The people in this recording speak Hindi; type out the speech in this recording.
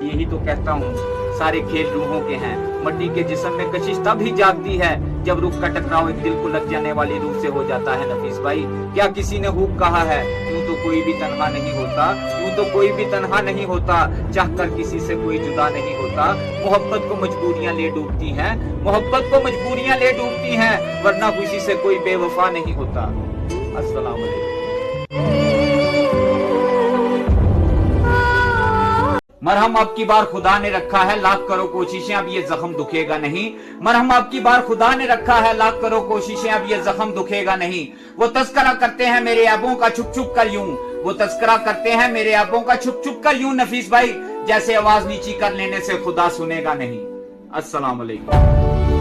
यही तो कहता हूँ, सारे खेल रूहों के हैं। मट्टी के जिस्म में कशिश तब ही जागती है जब रूह का टकराव एक दिल को लग जाने वाली रूह से हो जाता है। नफीस भाई, क्या किसी ने खूब कहा है, यूं तो कोई भी तन्हा नहीं होता, यूं तो कोई भी तन्हा नहीं होता, चाहकर किसी से कोई जुदा नहीं होता। मोहब्बत को मजबूरियां ले डूबती हैं, मोहब्बत को मजबूरियां ले डूबती हैं, वरना खुशी से कोई बेवफा नहीं होता। अस्सलाम वालेकुम। मरहम अब की बार खुदा ने रखा है, लाख करो कोशिशें, अब ये जख्म दुखेगा नहीं। मरहम अब की बार खुदा ने रखा है, लाख करो कोशिशें, अब ये जख्म दुखेगा नहीं। वो तस्करा करते हैं मेरे ऐबों का छुप छुप कर यूं, वो तस्करा करते हैं मेरे ऐबों का छुप छुप कर यूं नफीस भाई, जैसे आवाज नीची कर लेने से खुदा सुनेगा नहीं। अस्सलाम वालेकुम।